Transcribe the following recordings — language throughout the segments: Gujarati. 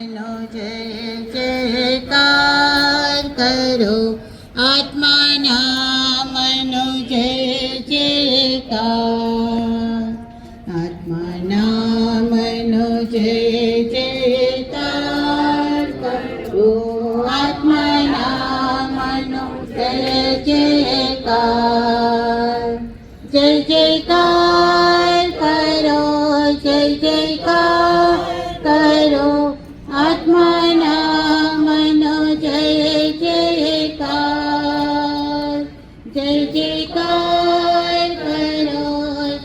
જય જયકાર કરો આત્માના મનો જય જયકાર, આત્માના મનો જય જયકાર કરો, આત્માના મનો જય જયકાર, જય જયકાર કરો, જય જયકાર કરો, આત્માના મનો જય જયકાર, જય જયકાર કરો,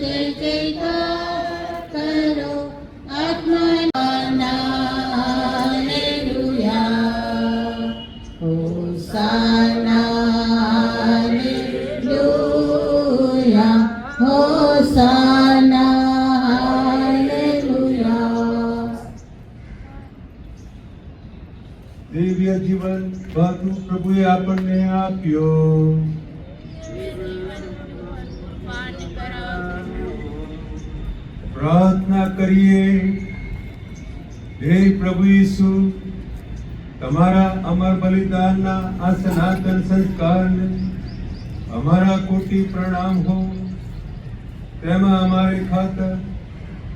જય જયકાર કરો, આત્માના હાલેલુયા, હોસાના હાલેલુયા, હોસાના દિવ્ય જીવન ભાગનું પ્રભુએ આપણને આપ્યો. પ્રાર્થના કરીએ. હે પ્રભુ ઈસુ, તમારા અમર બલિદાનના આ સનાતન સંસ્કારને અમારા કોટી પ્રણામ હો. તેમાં અમારે ખાતર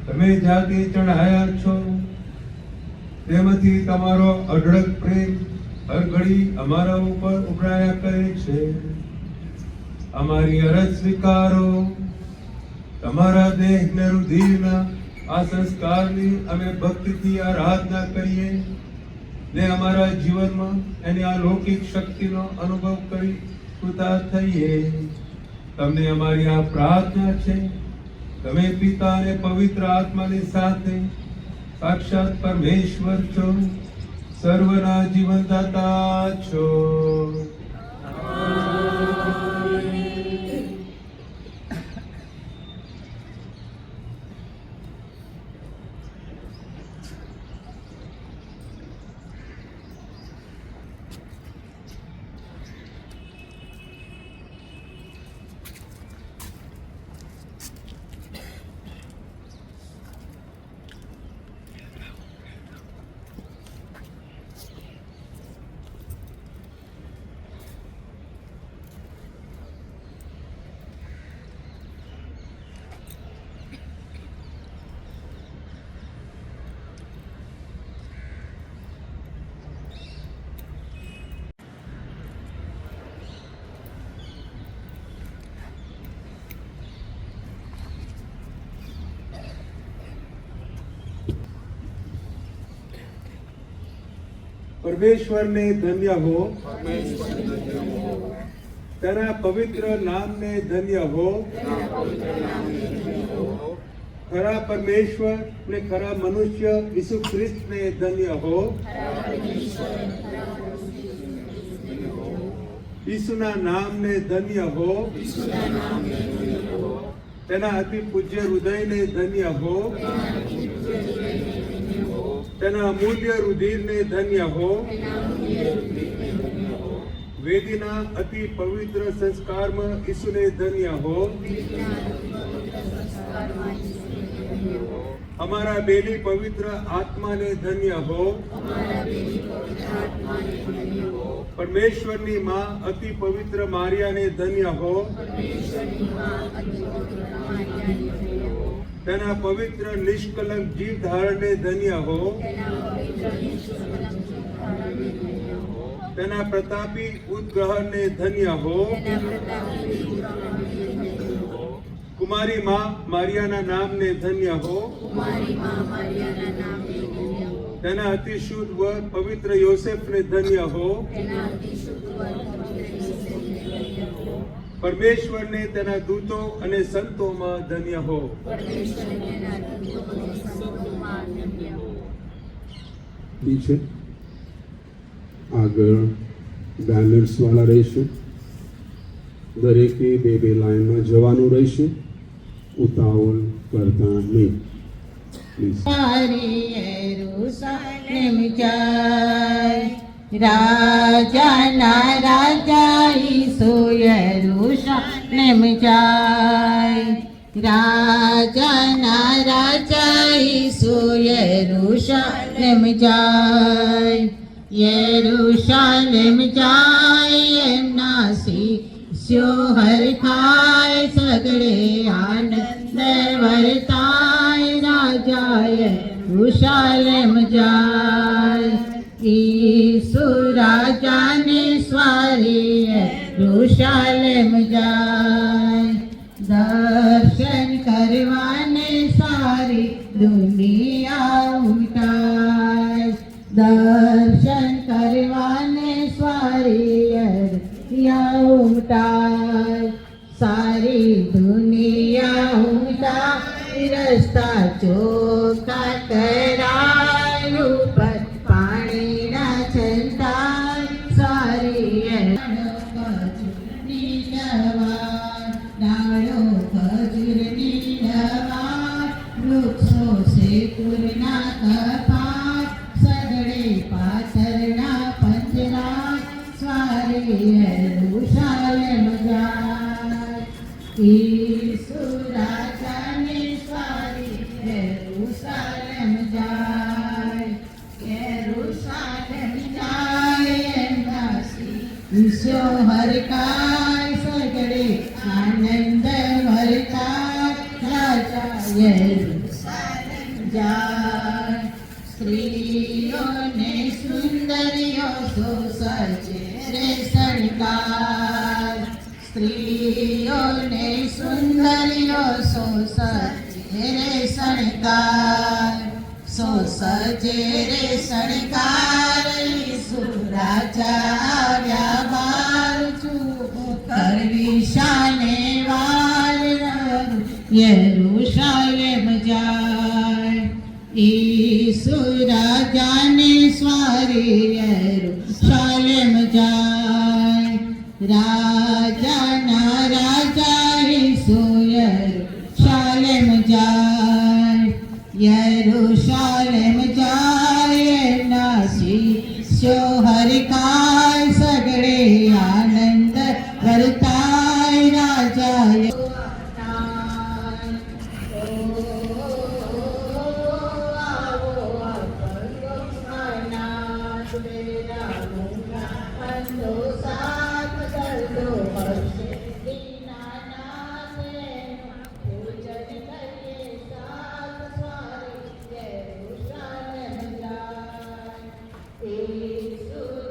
તમે જાતે ચઢાયા છો. તેમાંથી તમારો અઢળક પ્રેમ હર ઘડી અમારા ઉપર ઉભરાયા કરે છે. અમારી અરજ સ્વીકારો. તમારા દેહ ને રુધિરના આ સંસ્કારની અમે ભક્તિથી આરાધના કરીએ ને અમારા જીવનમાં એની આ લૌકિક શક્તિનો અનુભવ કરી કૃતાર્થ થઈએ. તમને અમારી આ પ્રાર્થના છે. તમે પિતા અને પવિત્ર આત્માની સાથે સાક્ષાત પરમેશ્વર છો, સર્વના જીવનદાતા છો. પરમેશ્વરને ધન્ય હો, તેના પવિત્ર નામને ધન્ય હો. ખરા પરમેશ્વર ને ખરા મનુષ્ય ઈસુ ખ્રિસ્તને ધન્ય હો. ઈસુના નામને ધન્ય હો. તેના અતિ પૂજ્ય હૃદયને ધન્ય હો. તેના અમૂલ્ય રુધિરને ધન્ય હો. વેદીના અતિ પવિત્ર સંસ્કારમાં ઈસુને ધન્ય હો. અમારા બેલી પવિત્ર આત્માને ધન્ય હો. પરમેશ્વરની માં અતિ પવિત્ર મારિયાને ધન્ય હો. તેના પવિત્ર નિષ્કલંક જીવ ધારણને ધન્ય હો. તેના પ્રતાપી ઉદ્ગ્રહણને ધન્ય હો. કુમારી માં મારિયાના નામને ધન્ય હો. તેના અતિ શુદ્ધ વર પવિત્ર યોસેફને ધન્ય હો. પરમેશ્વરને તેના દૂતો અને સંતોમાં ધન્ય હો. છે આગળ બેનર્સ વાળા રહીશું. દરેકે બે બે લાઈનમાં જવાનું રહેશે. ઉતાવળ કરતા નહીં. યરુશલેમ જાય, રાજાના રાજા ઈસુ યરુશલેમ જાય, રાજાના રાજા ઈસુ યરુશલેમ જાય. યરૂશાલેમ જાય એમના શિષ્યો હરખાય, સગળે આનંદ વર્તાય, રાજા યરૂશાલેમ જાય. ઈસુ રાજાને સ્વારી યરૂશાલેમ જાય. દર્શન કરવાને સારી દુનિયા ઉમટાય. દર્શન કરવાને સારી દુનિયા ઉમટાય. સારી દુનિયા ઉમટાય, રસ્તા ચોખ્ખા કરાય, ઉપર પાણીના છંટાય. સારી ખજૂરની નવા, ડાળો ખજૂરની નવા, વૃક્ષો શેતુરના કપાટ, સગડે પાથરના પંજરા. સ્વારી યરૂશાલેમ જાય. ઈસુ રાજાને સ્વારી યરૂશાલેમ જાય. યરૂશાલેમ જાય એમના શિષ્યો હરખાય, સગડે આનંદ વર્તાય, રાજા યરૂશાલેમ જાય. સ્ત્રીઓને સુંદરીઓ સજે રે શણગાર. સ્ત્રીઓને સુંદરીઓ સજે રે શણગાર. સજે રે શણગાર. ઈસુ રાજા આવ્યા બાર, કરવી શાને વાર, યરૂશાલેમ જાય. ઈસુ રાજાને સ્વારી યરૂશાલેમ જાય. રાજાના રાજા ઈસુ યરૂશાલેમ જાય. યરૂશાલેમ જાય એમના શિષ્યો હરખાય, સગળે આનંદ વર્તાય, રાજા ઈસુ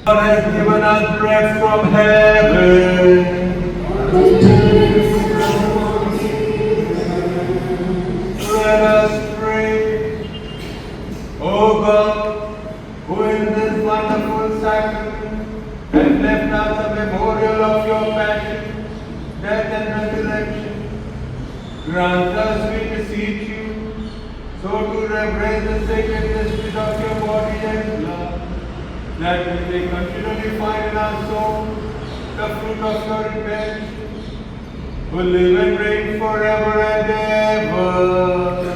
God has given us bread from heaven. Let us pray. O God, who in this wonderful sacrament has left us a memorial of your passion, death and resurrection, grant us, we beseech you, so to reverence the sacred mysteries of your body and blood, that we may continually find in our soul the fruit of your redemption, who live and reign forever and ever.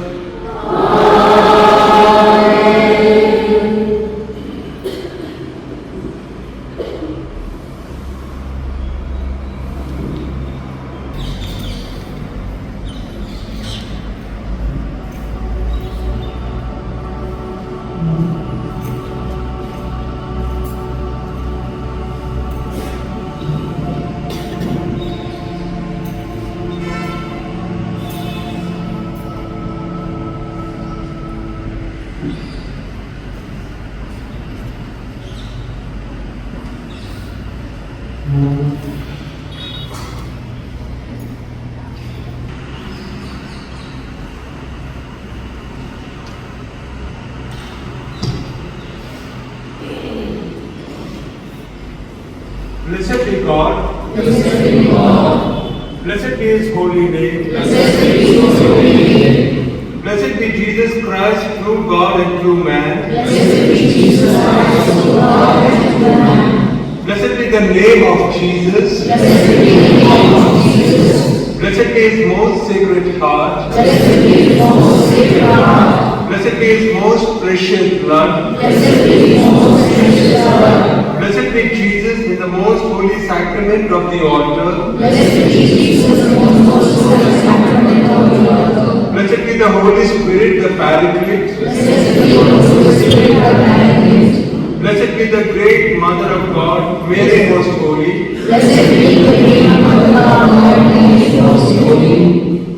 Blessed be God. Blessed be His holy name. Blessed be Jesus Christ, true God and true man. Blessed be the name of Jesus. Blessed be His most sacred heart. Blessed be His most precious blood. Blessed be Jesus in the most holy sacrament of the altar. Blessed be the Holy Spirit, the Paraclete. Blessed be the great Mother of God, Mary Most Holy.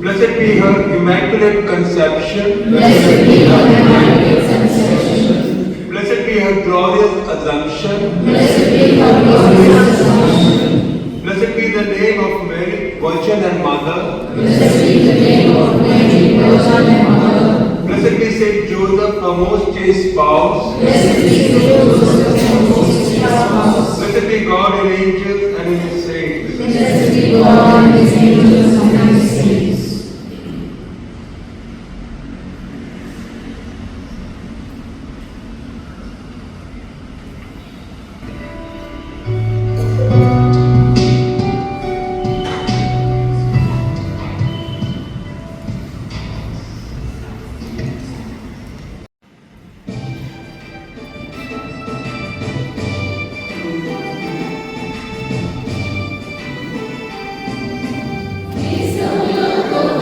Blessed be her Immaculate Conception. Blessed be her glorious Assumption. Blessed be the name of Mary, Virgin and Mother. Blessed be Saint Joseph, her most chaste spouse. Blessed be God in angels and in His saints. Cristo,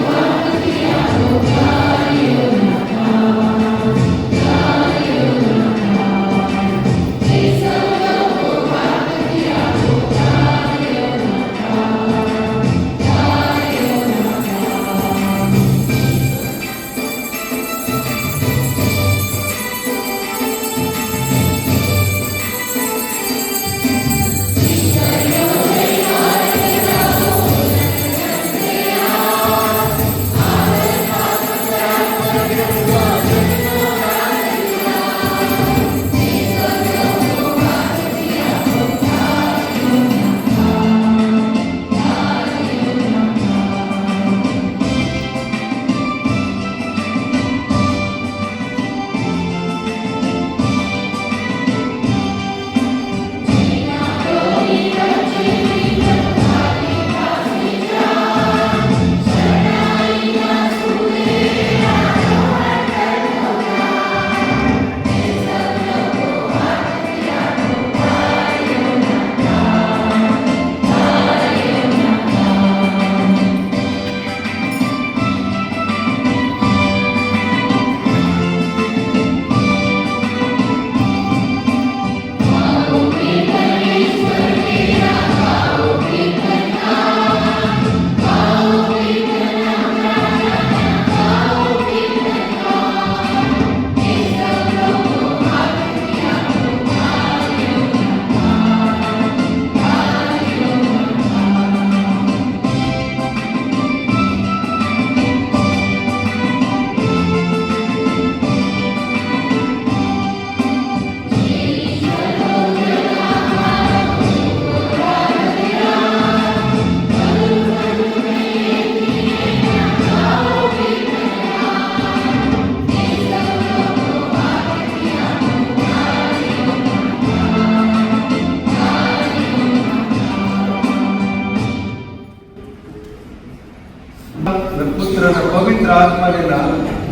પવિત્ર આત્માના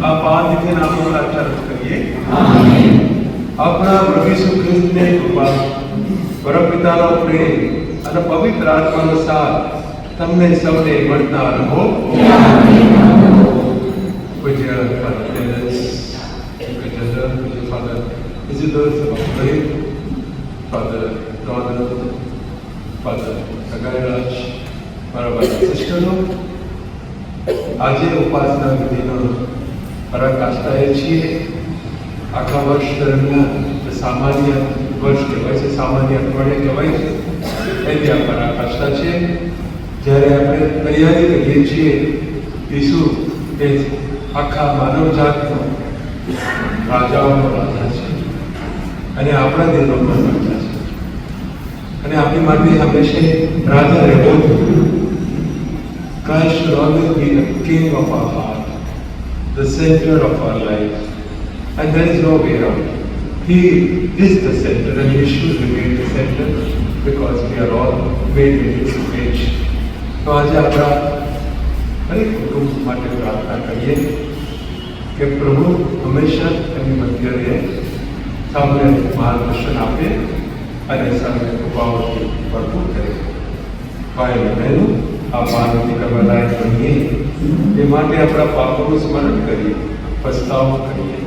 આ પાંચથી નામનો આચરણ કરીએ. આપણા પ્રભુ ઈસુ ખ્રિસ્તની કૃપા, પરમપિતાનો પ્રેમ અને પવિત્ર આત્માનો સાથ તમને સૌને મળતા રહો. પૂજ્ય father Isidore Sabakari, Father Donald, Father Sagaraj, મારા બધા સિસ્ટરો, આજે ઉપાસના વિધિનો પરાકાષ્ઠાએ છીએ. આખા વર્ષ દરમિયાન સામાન્ય વર્ષ કહેવાય છે, સામાન્ય અઠવાડિયે કહેવાય છે, એની આ પરાકાષ્ઠા છે. જ્યારે આપણે તૈયારી કરીએ છીએ ઈસુ એ આખા માનવજાતનો રાજાઓનો રાજા છે અને આપણા દિલનો પણ રાજા છે અને આપણી માટે હંમેશા રાજા રહેવો જોઈએ. Christ should always be the king of our heart, the center of our life, and there is no way around. He is the center and he should remain the center because we are all made in his image. તો આજે આપણા દરેક કુટુંબ માટે પ્રાર્થના કરીએ કે પ્રભુ હંમેશા એમની મધ્ય રહે, સૌને માર્ગદર્શન આપે અને સૌને કૃપાઓથી ભરપૂર કરે. ભાઈ બહેનો, આ માનવથી કરવા લાયક બનીએ એ માટે આપણા પાપોનું સ્મરણ કરીએ, પસ્તાવો કરીએ.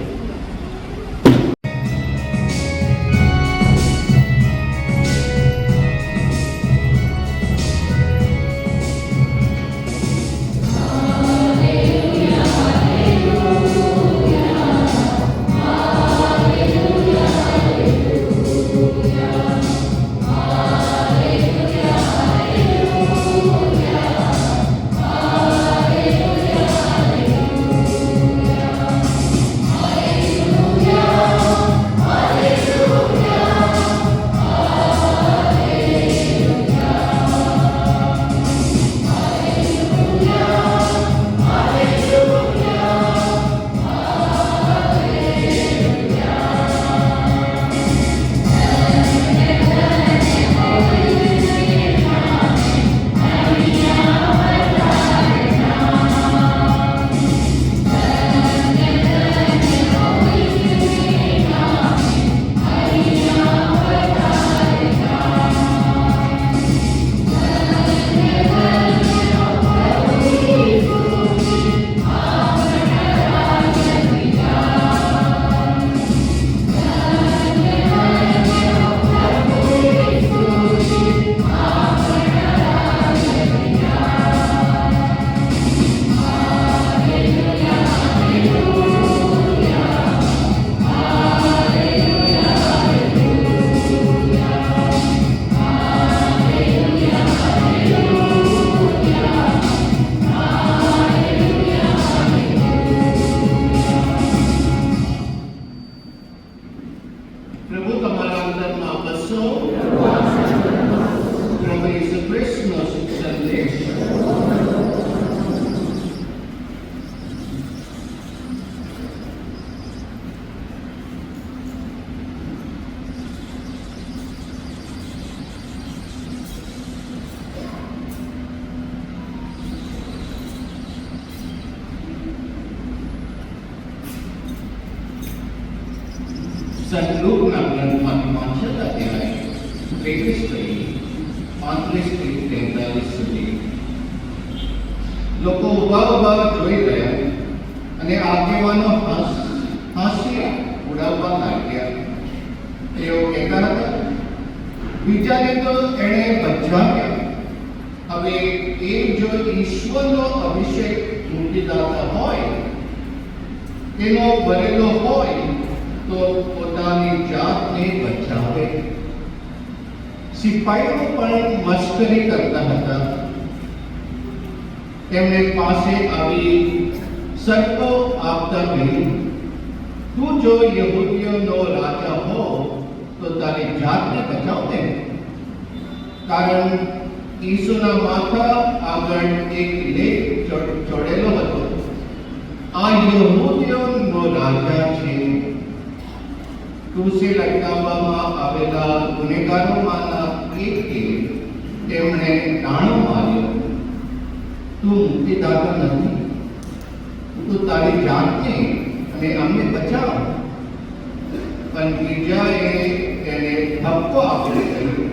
સંતલોકના ગ્રંથમાંથી વાંચન અધ્યાય 23 થી 35 સુધી લોકો ઉભા જોઈ રહ્યા અને આગેવાનો હાસ્ય ઉડાવવા લાગ્યા. તેઓ કહેતા હતા, બીજાને તો એણે બચાવ્યા, હવે એ જો ઈશ્વરનો અભિષેક મુક્તિદાતા હોય, તેનો ભરેલો હોય તો પોતાની જાતને બચાવે. સિપાહીઓ પણ મશ્કરી કરતા હતા. તેમણે પાસે આવી સર્પો આપતા કહ્યું, તું જો યહૂદીઓનો રાજા હો તો તારી જાતને બચાવ ને. કારણ ઈસુના માથા આગળ એક લેખ ચોડેલો હતો, આ યહૂદીઓનો રાજા છે. ક્રૂસે લટકાવવામાં આવેલા ગુનેગારોમાંના એકએ તેમણે નાણો માર્યો, તું મુક્તિદાતા નથી, તું તારી જાતને અને અમને બચાવ. પણ બીજાએ તેને ઠપકો આપીને કહ્યું,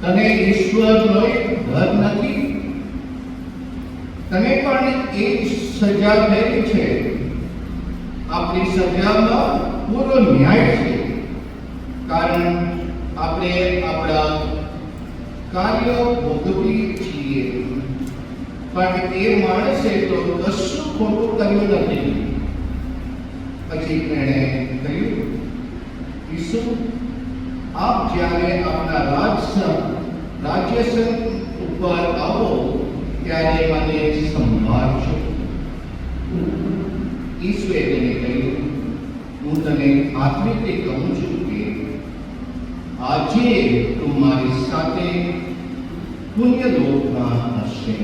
તને ઈશ્વરનો ડર નથી? તને પણ એ સજા થઈ છે. આપણી સજામાં પૂરો ન્યાય છે, કારણ આપણે આપણા કાર્યો ભોગવીએ છીએ. પણ એ માણસે તો કશું ખોટું કર્યું નથી. પછી એણે કહ્યું, ઈસુ, આપ જ્યારે આપણા રાજ્યસન ઉપર આવો ત્યારે મને સંભાળજો. ઈસુએ તેને કહ્યું, હું તને ખાતરીથી કહું છું કે આજે તું મારી સાથે પુણ્યલોકમાં હશે.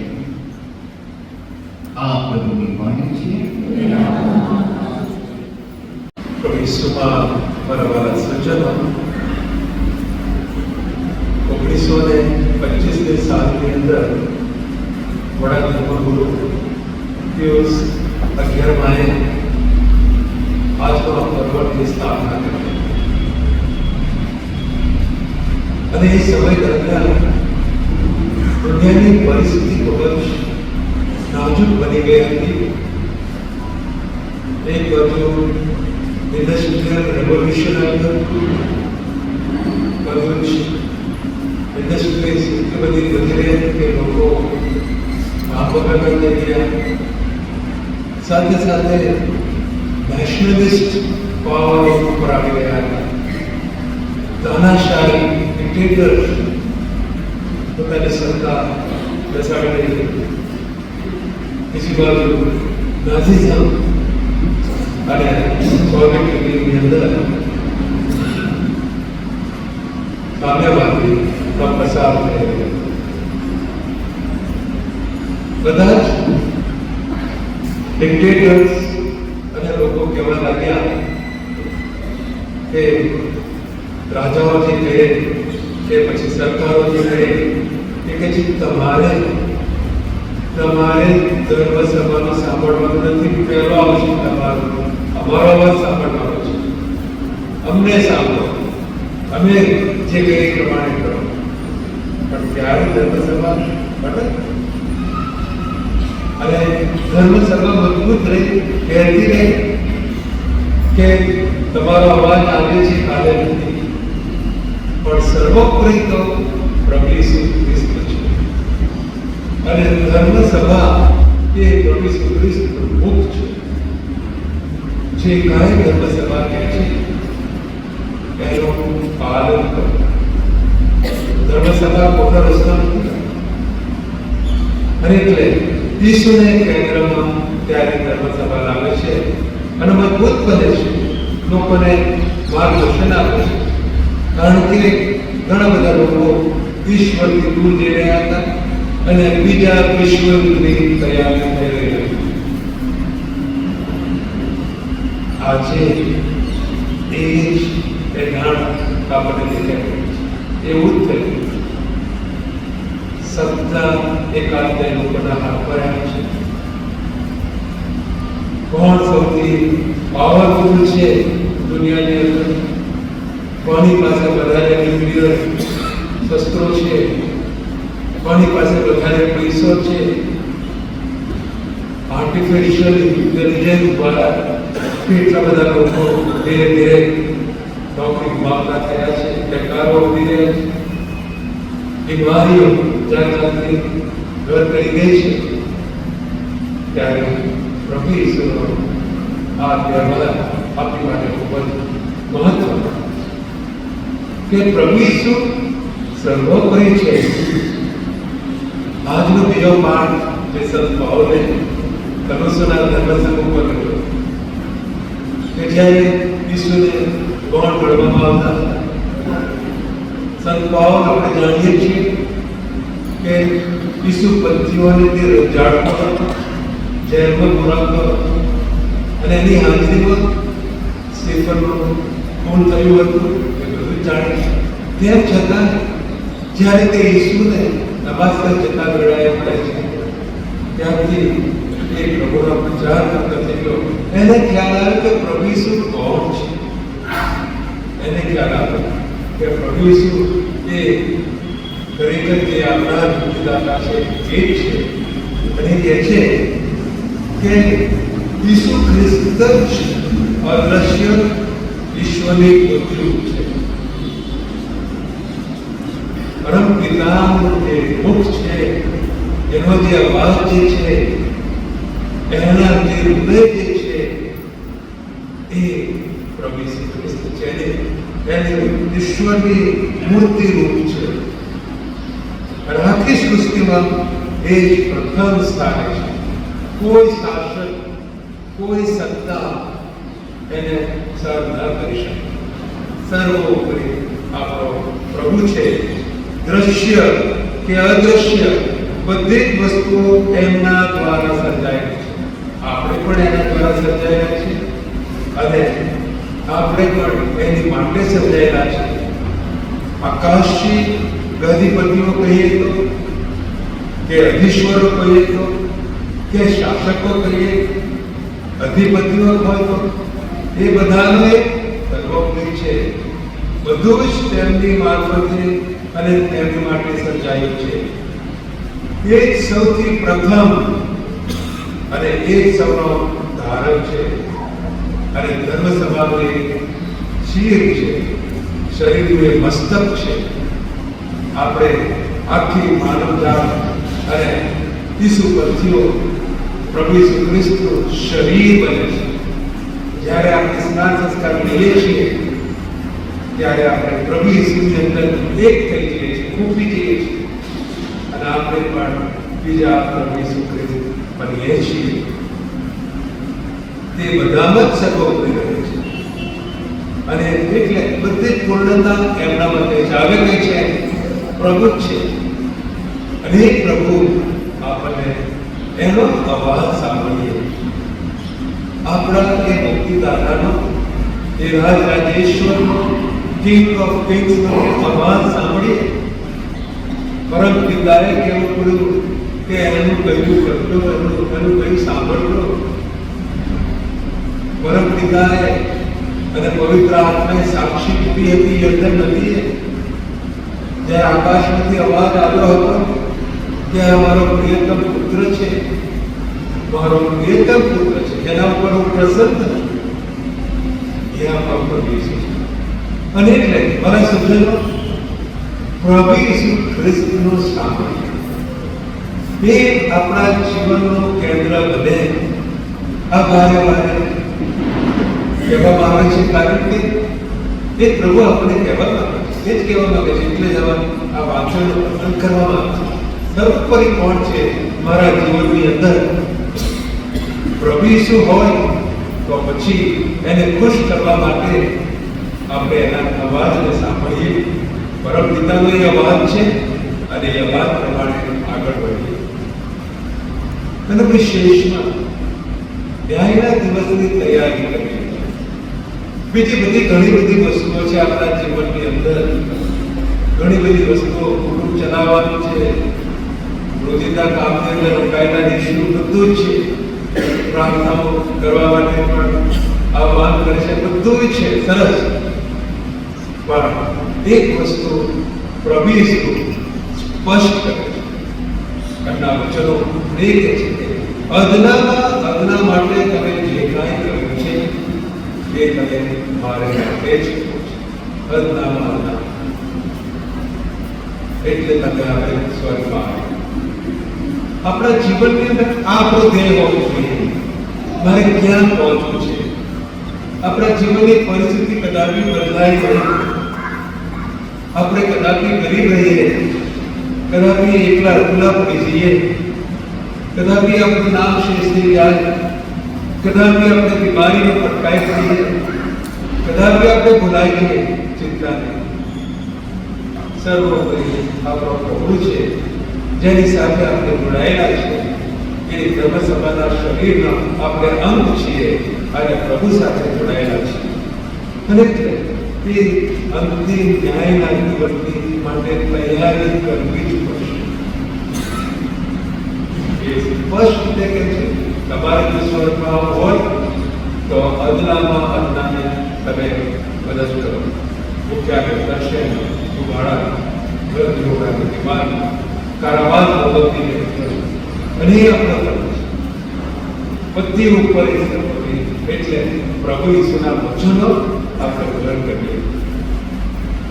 આ પ્રભુની વાણી છે. પ્રભુ ઈસુમાં મારા વાલા સજ્જનો, 1925ની સાલની અંદર વડા ધર્મગુરુ પિયુષ 11માએ આજનો પર્વતની સ્થાપના કરી. અને એ સમય દરમિયાન દુનિયાની પરિસ્થિતિ ખૂબ જ નાજુક બની ગઈ હતી. એક બાજુ ઇન્ડસ્ટ્રીયલ રેવોલ્યુશન આવ્યું હતું, બધું જ ઇન્ડસ્ટ્રીઝ એટલી બધી વધી રહી હતી કે લોકો કામ વગર થઈ ગયા. સાથે સાથે નેશનલિસ્ટ પાવર ઉપર આવી ગયા હતા. તાનાશાહી ડિક્ટેટર્સ પોતાની સત્તા બેસાડી રહી હતી. બીજી બાજુ નાઝિઝમ અને સોવિયત યુનિયનની અંદર સામ્યવાદી પસાર થઈ રહ્યા. બધા જ ડિક્ટેટર્સ અને લોકો કહેવા લાગ્યા કે રાજાઓ જે કહે કે પછી સરકારો જે કહે કે તમારે ધર્મ સભાનું સાંભળવાનું નથી. પહેલો આવશે તમારો, અમારો અવાજ સાંભળવાનો છે. અમને સાંભળો, અમે જે કહીએ પ્રમાણે કરો. પણ ત્યારે ધર્મસભા બને અને ધર્મસભા મજબૂત રહી, કહેતી રહી કે તમારો અવાજ આજે છે, કાલે નથી. પણ સર્વોપરી તો પ્રભુ ઈસુ ખ્રિસ્ત છે. અને ધર્મસભા એ પ્રભુ ઈસુ ખ્રિસ્તનું મુખ છે. જે કાંઈ ધર્મસભા કહે છે એનું પાલન કરો. ધર્મસભા ખોટા રસ્તા નથી. અને એટલે ઈસુને કેન્દ્રમાં ત્યારે ધર્મસભા લાવે છે અને મજબૂત બને છે, લોકોને માર્ગદર્શન આપે છે. કારણ કે ઘણા બધા લોકો ઈશ્વરથી દૂર જઈ રહ્યા હતા અને બીજા ઈશ્વરની તૈયારી થઈ રહી હતી. આજે એ જ જ્ઞાન આપણને દેખાય એવું જ થયું. સત્તા એકાદ લોકોના હાથ પર આવી છે. કોણ સૌથી પાવરફુલ છે દુનિયાની અંદર? કોની પાસે વધારે ન્યુક્લિયર શસ્ત્રો છે? કોની પાસે વધારે પૈસો છે? આર્ટિફિશિયલ ઇન્ટેલિજન્સ દ્વારા કેટલા બધા લોકો ધીરે ધીરે નોકરી ગુમાવતા થયા છે, બેકારો વધી રહ્યા છે, બીમારીઓ જાત જાતની ઘર કરી ગઈ છે. ત્યારે પ્રભુ ઈસુનો આ તહેવાર આપણી માટે ખૂબ જ મહત્વનો કે પ્રભુ ઈસુ સર્વોપરી છે. આજનો બીજો પાઠ જે સંત પાઉલે કલોસોના ધર્મસભા ઉપર કર્યો કે જ્યારે ઈસુને ગૌણ ગણવામાં આવતા હતા. સંત પાઉલ આપણે જાણીએ છીએ કે ઈસુ પંથીઓને તે રંજાડતો હતો, જેલમાં પુરાવતો હતો અને એની હાજરીમાં સ્ટીફનનું ખૂન થયું હતું એ બધું જાણે. તેમ છતાં જ્યારે તે ઈસુને નમાઝ જતા વેળાએ મળે છે ત્યારથી એ પ્રભુનો પ્રચાર કરતો થયો, એને ખ્યાલ આવ્યો કે પ્રભુ ઈસુ કોણ છે. એને ખ્યાલ આવ્યો કે પ્રભુ ઈસુ એ ખરેખર જે આપણા મુક્તિદાતા છે એ જ છે. અને કહે છે કે ઈસુ ખ્રિસ્ત જ અદ્રશ્ય ઈશ્વરની પુત્રી છે. પરમ પિતાનું જે મુખ છે, એનો જે અવાજ જે છે, એના જે હૃદય જે છે, એ પ્રભુ ઈસુ ખ્રિસ્ત છે. એને ઈશ્વરની મૂર્તિ રૂપ છે. અને આખી સૃષ્ટિમાં એ જ પ્રથમ સ્થાને છે. કોઈ શાસક, કોઈ સત્તા એને સર ન કરી શકે. સર્વોપરી આપણો પ્રભુ છે. દ્રશ્ય કે અદ્રશ્ય બધી જ વસ્તુઓ એમના દ્વારા સર્જાયેલી છે. આપણે પણ એના દ્વારા સર્જાયેલા છે અને આપણે પણ એની માટે સર્જાયેલા છે. આકાશી અધિપતિઓ કહીએ તો, કે અધીશ્વરો કહીએ તો, કે શાસકો કહીએ, અધિપતિઓ હોય તો, એ બધાનો એક સર્વોપરી છે. બધું જ તેમની મારફતે અને તેમની માટે સર્જાયું છે. એ જ સૌથી પ્રથમ અને એ જ સૌનો ધારક છે. અને ધર્મસભાનું એક શિર છે, શરીરનું એક મસ્તક છે. આપણે આખી માનવજાત અને ઈસુ પરથીઓ પ્રભુ ઈસુ ખ્રિસ્તનું શરીર બને છે. જ્યારે આપણે સ્નાન સંસ્કાર લઈએ છીએ ત્યારે આપણે પ્રભુ ઈસુની અંદર એક થઈ જઈએ છીએ, ખૂટી જઈએ છીએ અને આપણે પણ બીજા પ્રભુ ઈસુ ખ્રિસ્ત બનીએ છીએ. તે બધામાં જ સર્વોપરી રહે છે. અને એટલે બધી જ પૂર્ણતા એમના મતે છે. હવે કઈ છે? પ્રભુ છે. અને એ પ્રભુ આપણને એનો અવાજ સાંભળીએ. આપણા એ મુક્તિદાતાનો, એ રાજરાજેશ્વરનો, કિંગ ઓફ કિંગ્સનો અવાજ સાંભળીએ. પરમ પિતાએ કેવું પડ્યું કે એનું કયું કરતો, એનું કયું સાંભળતો. પરમ પિતાએ અને પવિત્ર આત્માએ સાક્ષી દીધી હતી યર્દન નદીએ. જ્યારે આકાશમાંથી અવાજ આવ્યો હતો કે અમારો પ્રિયતમ પુત્ર છે, મારો પ્રિયતમ પુત્ર છે, જેના ઉપર હું પ્રસન્ન છું, એ આપણા પ્રભુ ઈસુ છે. અને એટલે મારા સજ્જનો, પ્રભુ ઈસુ ખ્રિસ્તનું સાંભળીએ. એ આપણા જીવનનું કેન્દ્ર બને. આ વારે વારે કહેવામાં આવે છે, કારણ કે એ પ્રભુ આપણે કહેવા માંગે છે. એ જ કહેવા માંગે છે. એટલે જ આ વાંચન પસંદ કરવામાં આવે છે. સર્વોપરી કોણ છે મારા જીવનની અંદર? પ્રભુ ઈસુ હોય તો પછી એને ખુશ કરવા માટે આપણે એના અવાજને સાંભળીએ. પરમ પિતાનો એ અવાજ છે અને એ અવાજ પ્રમાણે આગળ વધીએ. અને વિશેષમાં ન્યાયના દિવસની તૈયારી કરીએ. બીજી બધી ઘણી બધી વસ્તુઓ છે આપણા જીવનની અંદર. ઘણી બધી વસ્તુઓ, કુટુંબ ચલાવવાનું છે, રોજિંદા કામની અંદર રોકાયેલા ઇશ્યુ બધું જ છે. પ્રાર્થનાઓ કરવા માટે પણ આહ્વાન કરે છે, બધું જ છે, સરસ. પણ એક વસ્તુ પ્રભુ ઈસુ સ્પષ્ટ કરે છે. એમના વચનો એ કહે છે કે અદના માટે તમે જે કાંઈ કર્યું છે એ તમે મારે માટે જ અદના એટલે તમે હવે સ્વર્ગમાં આવ્યા. આપણા જીવનની અંદર આપણો ધ્યેય હોવો જોઈએ. મારે ક્યાં પહોંચવું છે? આપણા જીવનની પરિસ્થિતિ કદાપી બદલાઈ ગઈ, આપણે કદાપી ગરીબ રહીએ, કદાપી એકલા ઉકલા પડી જઈએ, કદાપી આપણું નામ શેષ થઈ જાય, કદાપી આપણે બીમારીનો પટકાઈ પડીએ, કદાપી આપણે ભૂલાઈ જઈએ. ચિંતા નહીં. સર્વોપરી આપણો પ્રભુ છે, જેની સાથે આપણે જોડાયેલા છે. એ ધર્મસભાના શરીરના આપણે અંગ છીએ અને પ્રભુ સાથે જોડાયેલા છીએ. અને એ અંતિમ ન્યાયના દિવસની માટે તૈયારી કરવી જ પડશે. એ સ્પષ્ટ રીતે કે છે તમારે જો સ્વર્ગમાં હોય તો અદલામાં અદલાને તમે મદદ કરો. મુખ્ય દર્શન ઉઘાડા વ્રતયોગાની દિમાગ કારાવાસ ભગવતીને અનેક પ્રકાર બધી ઉપર એટલે પ્રભુ ઈસુના વચનો આપણે ગ્રહણ કરીએ.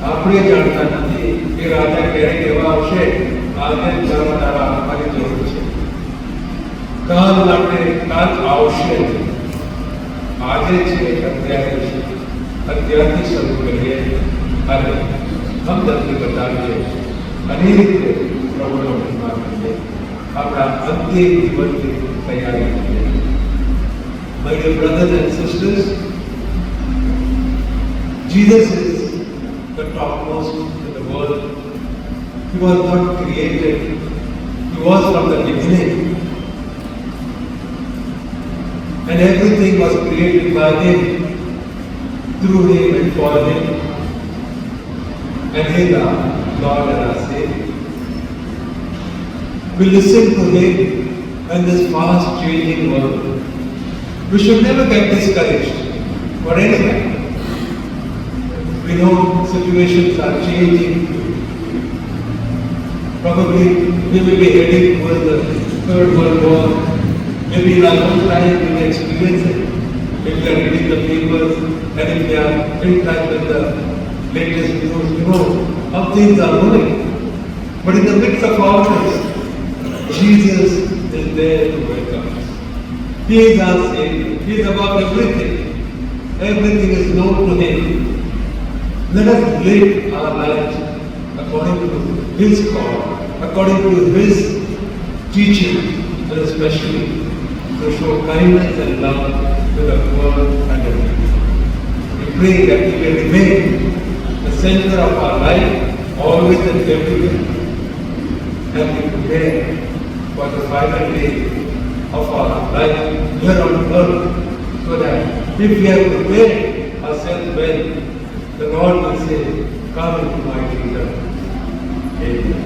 આપણે જાણતા નથી કે રાજા ક્યારે કેવા આવશે. આજે જવાબદારા આપવાની જરૂર છે. કાલ માટે કાલ આવશે. આજે છે અત્યારે છે. અત્યારથી શરૂ કરીએ અને હમદર્દી બતાવીએ અને રીતે પ્રભુનો મહિમા કરીએ. આપણા અંતિમ જીવનની તૈયારી કરીએ. My dear brothers and sisters, Jesus is the topmost in the world. He was not created. He was from the beginning. And everything was created by Him, through Him and for Him. And He is our Lord and our Savior. We listen to Him in this fast changing world. We should never get discouraged for anything. We know situations are changing. Probably we will be heading towards the Third World War. Maybe in our own time we will experience it. If we are reading the papers and if we are in touch with the latest news, you know how things are going. But in the midst of all this, Jesus is there to welcome us. He is our Savior. He is above everything. Everything is known to Him. Let us live our lives according to His call, according to His teaching, and especially to show kindness and love to the poor and the needy. We pray that He will remain the center of our life, always and everywhere, and we prepare for the final day of our life here on earth, so that if we have prepared ourselves well, the Lord will say, "Come into my kingdom." Amen.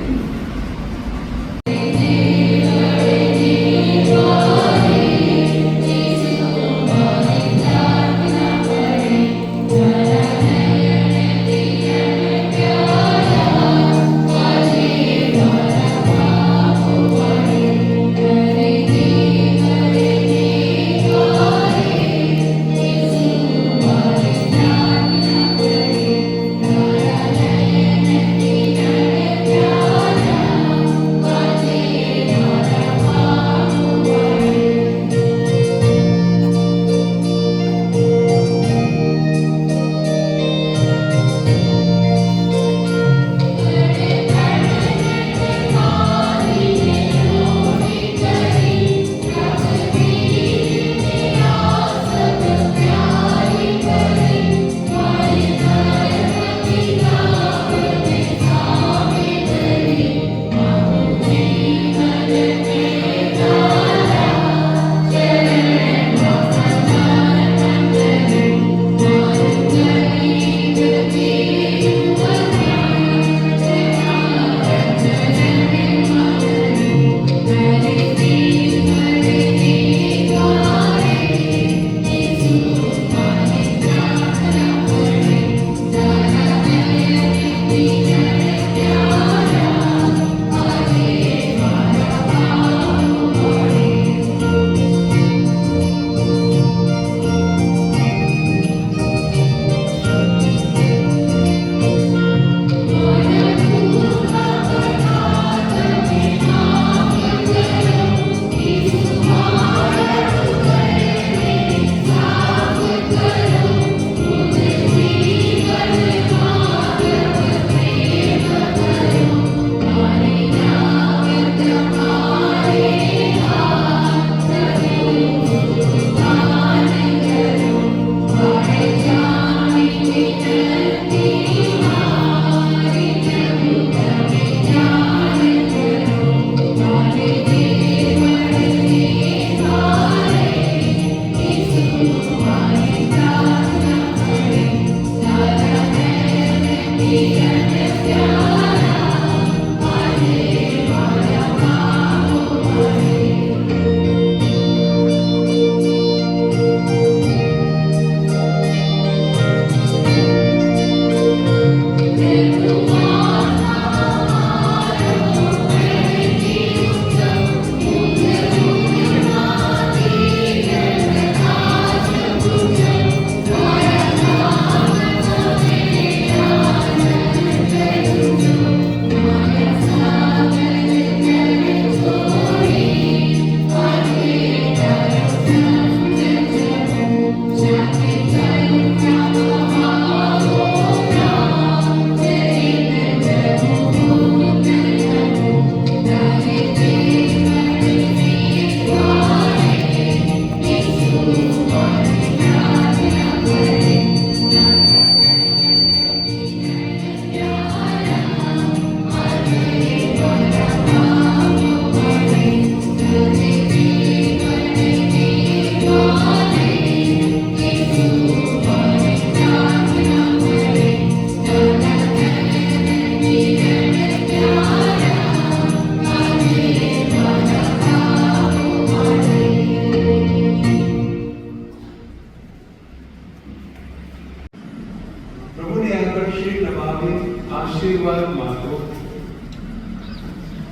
આગળ શીર નમાવી આશીર્વાદ માંગો.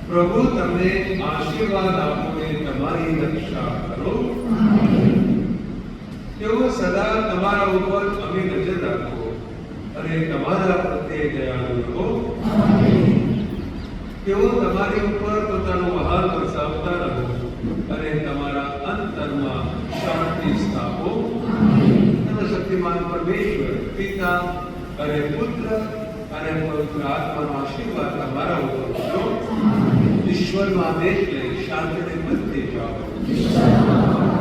પ્રભુ તમને આશીર્વાદ આપો ને તમારી રક્ષા કરો. તેઓ સદા તમારા ઉપર અમે નજર રાખો અને તમારા પ્રત્યે દયાળુ રહો. તેઓ તમારી ઉપર પોતાનો વહાલ વરસાવતા રહો અને તમારા અંતરમાં શાંતિ સ્થાપો. સર્વશક્તિમાન પરમેશ્વર પિતા અને પુત્ર અને પવિત્ર આત્માનો આશીર્વાદ તમારા ઉપર કરો. ઈશ્વરમાં દેશ લઈ શાંતિને બધે જાઓ.